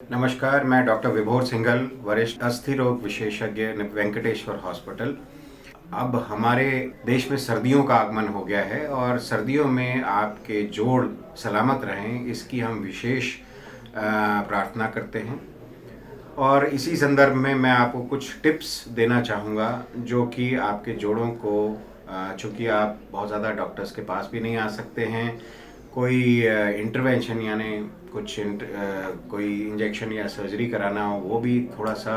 नमस्कार, मैं डॉक्टर विभोर सिंघल, वरिष्ठ अस्थि रोग विशेषज्ञ वेंकटेश्वर हॉस्पिटल। अब हमारे देश में सर्दियों का आगमन हो गया है और सर्दियों में आपके जोड़ सलामत रहें, इसकी हम विशेष प्रार्थना करते हैं। और इसी संदर्भ में मैं आपको कुछ टिप्स देना चाहूँगा जो कि आपके जोड़ों को, चूँकि आप बहुत ज़्यादा डॉक्टर्स के पास भी नहीं आ सकते हैं, कोई इंटरवेंशन यानी कोई इंजेक्शन या सर्जरी कराना हो वो भी थोड़ा सा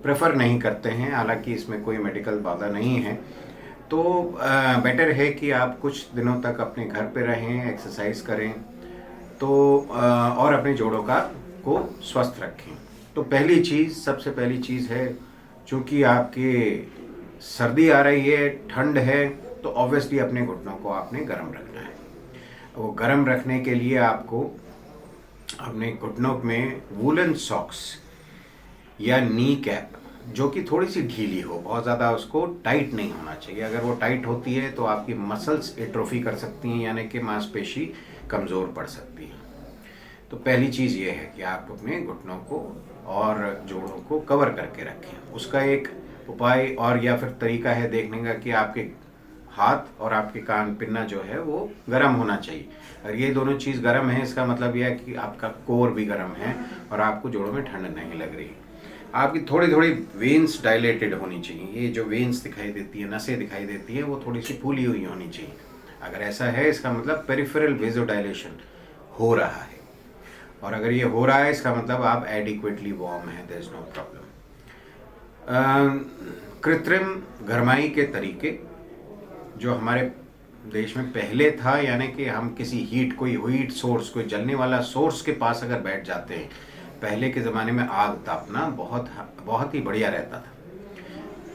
प्रेफर नहीं करते हैं, हालांकि इसमें कोई मेडिकल बाधा नहीं है। तो बेटर है कि आप कुछ दिनों तक अपने घर पे रहें, एक्सरसाइज करें तो और अपने जोड़ों को स्वस्थ रखें। तो सबसे पहली चीज़ है, चूँकि आपके सर्दी आ रही है, ठंड है, तो ऑब्वियसली अपने घुटनों को आपने गर्म रखना है। वो गर्म रखने के लिए आपको अपने घुटनों में वूलन सॉक्स या नी कैप, जो कि थोड़ी सी ढीली हो, बहुत ज़्यादा उसको टाइट नहीं होना चाहिए। अगर वो टाइट होती है तो आपकी मसल्स एट्रोफी कर सकती हैं, यानी कि मांसपेशी कमज़ोर पड़ सकती है। तो पहली चीज़ ये है कि आप अपने घुटनों को और जोड़ों को कवर करके रखें। उसका एक उपाय और या फिर तरीका है देखने का कि आपके हाथ और आपके कान पिन्ना जो है वो गर्म होना चाहिए। और ये दोनों चीज़ गर्म है, इसका मतलब यह है कि आपका कोर भी गर्म है और आपको जोड़ों में ठंड नहीं लग रही। आपकी थोड़ी थोड़ी वेन्स डायलेटेड होनी चाहिए। ये जो वेन्स दिखाई देती है, नसें दिखाई देती है, वो थोड़ी सी फूली हुई होनी चाहिए। अगर ऐसा है, इसका मतलब पेरिफेरल वेजोडाइलेशन हो रहा है। और अगर ये हो रहा है, इसका मतलब आप एडिक्वेटली वार्म हैं, देयर इज नो प्रॉब्लम। कृत्रिम गरमाई के तरीके जो हमारे देश में पहले था, यानी कि हम किसी कोई हीट सोर्स, कोई जलने वाला सोर्स के पास अगर बैठ जाते हैं, पहले के ज़माने में आग तापना बहुत ही बढ़िया रहता था।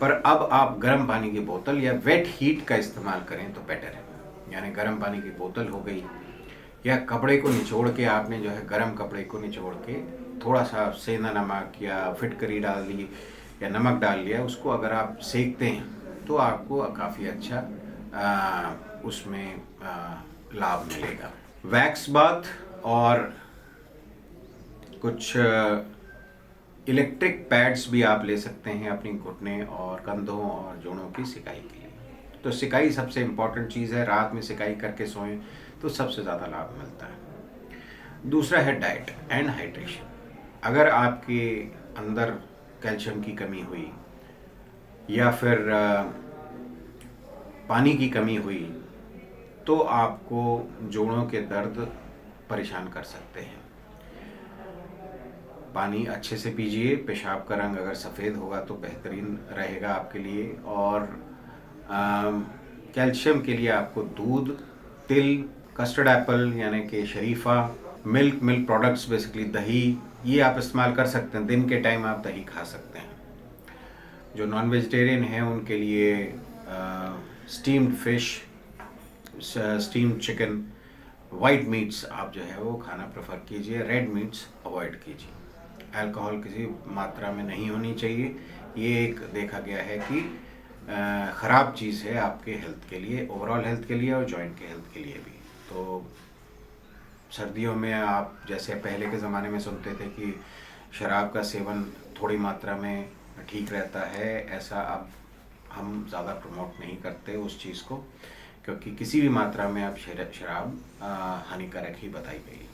पर अब आप गर्म पानी की बोतल या वेट हीट का इस्तेमाल करें तो बेटर है। यानी गर्म पानी की बोतल हो गई, या कपड़े को निचोड़ के आपने जो है गर्म कपड़े को निचोड़ के थोड़ा सा सेंधा नमक या फिटकरी डाल ली या नमक डाल लिया, उसको अगर आप सेकते हैं तो आपको काफ़ी अच्छा उसमें लाभ मिलेगा। वैक्स बाथ और कुछ इलेक्ट्रिक पैड्स भी आप ले सकते हैं अपनी घुटने और कंधों और जोड़ों की सिकाई के लिए। तो सिकाई सबसे इम्पॉर्टेंट चीज़ है, रात में सिकाई करके सोएं तो सबसे ज़्यादा लाभ मिलता है। दूसरा है डाइट एंड हाइड्रेशन। अगर आपके अंदर कैल्शियम की कमी हुई या फिर पानी की कमी हुई तो आपको जोड़ों के दर्द परेशान कर सकते हैं। पानी अच्छे से पीजिए, पेशाब का रंग अगर सफ़ेद होगा तो बेहतरीन रहेगा आपके लिए। और कैल्शियम के लिए आपको दूध, तिल, कस्टर्ड एप्पल यानी कि शरीफा, मिल्क प्रोडक्ट्स, बेसिकली दही, ये आप इस्तेमाल कर सकते हैं। दिन के टाइम आप दही खा सकते हैं। जो नॉन वेजिटेरियन हैं उनके लिए steamed fish, steamed chicken, white meets आप जो है वो खाना प्रेफर कीजिए, रेड मीट्स अवॉइड कीजिए। अल्कोहल किसी मात्रा में नहीं होनी चाहिए। ये एक देखा गया है कि ख़राब चीज़ है आपके हेल्थ के लिए, ओवरऑल हेल्थ के लिए और जॉइंट के हेल्थ के लिए भी। तो सर्दियों में आप जैसे पहले के ज़माने में सुनते थे कि शराब का सेवन थोड़ी मात्रा में ठीक रहता है, ऐसा अब हम ज़्यादा प्रमोट नहीं करते उस चीज़ को, क्योंकि किसी भी मात्रा में अब शराब हानिकारक ही बताई गई।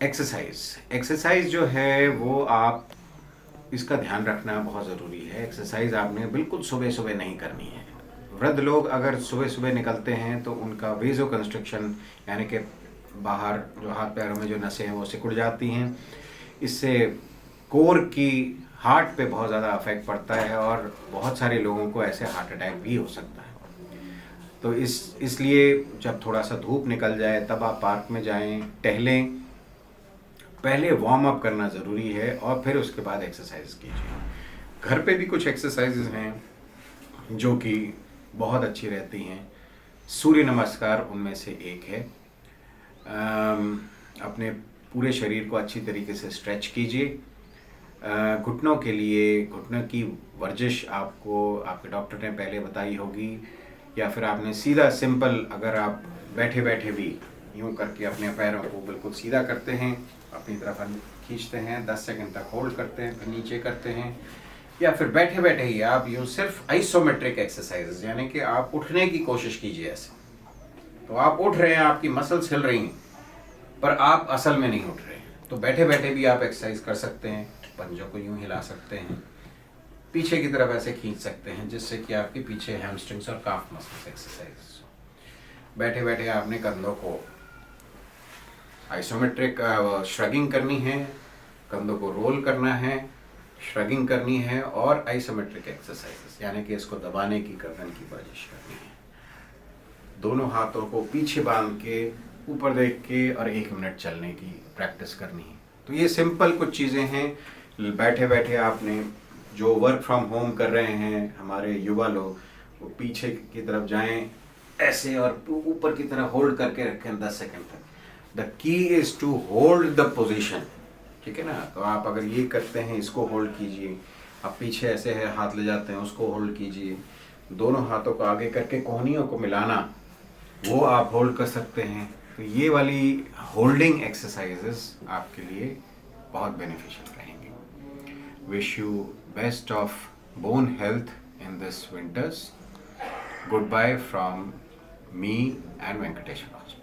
एक्सरसाइज जो है वो आप इसका ध्यान रखना बहुत ज़रूरी है। एक्सरसाइज आपने बिल्कुल सुबह सुबह नहीं करनी है। वृद्ध लोग अगर सुबह सुबह निकलते हैं तो उनका वेजो कंस्ट्रक्शन यानी कि बाहर जो हाथ पैरों में जो नसें हैं वो सिकुड़ जाती हैं। इससे कोर की हार्ट पे बहुत ज़्यादा अफेक्ट पड़ता है और बहुत सारे लोगों को ऐसे हार्ट अटैक भी हो सकता है। तो इसलिए जब थोड़ा सा धूप निकल जाए तब आप पार्क में जाएं, टहलें। पहले वार्म अप करना ज़रूरी है और फिर उसके बाद एक्सरसाइज कीजिए। घर पे भी कुछ एक्सरसाइजेज हैं जो कि बहुत अच्छी रहती हैं। सूर्य नमस्कार उनमें से एक है। अपने पूरे शरीर को अच्छी तरीके से स्ट्रेच कीजिए। घुटनों के लिए घुटनों की वर्जिश आपको आपके डॉक्टर ने पहले बताई होगी, या फिर आपने सीधा सिंपल, अगर आप बैठे बैठे भी यूँ करके अपने पैरों को बिल्कुल सीधा करते हैं अपनी तरफ खींचते हैं, 10 सेकंड तक होल्ड करते हैं, फिर नीचे करते हैं, या फिर बैठे बैठे ही आप यूँ सिर्फ आइसोमेट्रिक एक्सरसाइजेज, यानी कि आप उठने की कोशिश कीजिए ऐसे। तो आप उठ रहे हैं, आपकी मसल्स हिल रही हैं, पर आप असल में नहीं उठ रहे हैं। तो बैठे बैठे भी आप एक्सरसाइज कर सकते हैं, पंजों को यूँ हिला सकते हैं, पीछे की तरफ ऐसे खींच सकते हैं, जिससे कि आपके पीछे हैमस्ट्रिंग्स और काफ मसल्स एक्सरसाइज। बैठे बैठे आपने कंधों को आइसोमेट्रिक श्रगिंग करनी है, कंधों को रोल करना है, श्रगिंग करनी है, और आइसोमेट्रिक एक्सरसाइजेस यानी कि इसको दबाने की, गर्दन की वर्जिश करनी है। दोनों हाथों को पीछे बांध के ऊपर देख के और 1 मिनट चलने की प्रैक्टिस करनी है। तो ये सिंपल कुछ चीज़ें हैं। बैठे बैठे आपने जो वर्क फ्रॉम होम कर रहे हैं हमारे युवा लोग, वो पीछे की तरफ जाएं ऐसे और ऊपर की तरफ होल्ड करके रखें 10 सेकंड तक। The key is to hold the position, ठीक है ना। तो आप अगर ये करते हैं, इसको होल्ड कीजिए, आप पीछे ऐसे है हाथ ले जाते हैं, उसको होल्ड कीजिए, दोनों हाथों को आगे करके कोहनियों को मिलाना, वो आप होल्ड कर सकते हैं। तो ये वाली होल्डिंग एक्सरसाइजेस आपके लिए बहुत बेनिफिशियल रहेंगे। Wish you best of bone health in this winters. Good bye from me and Venkateshwar hospital.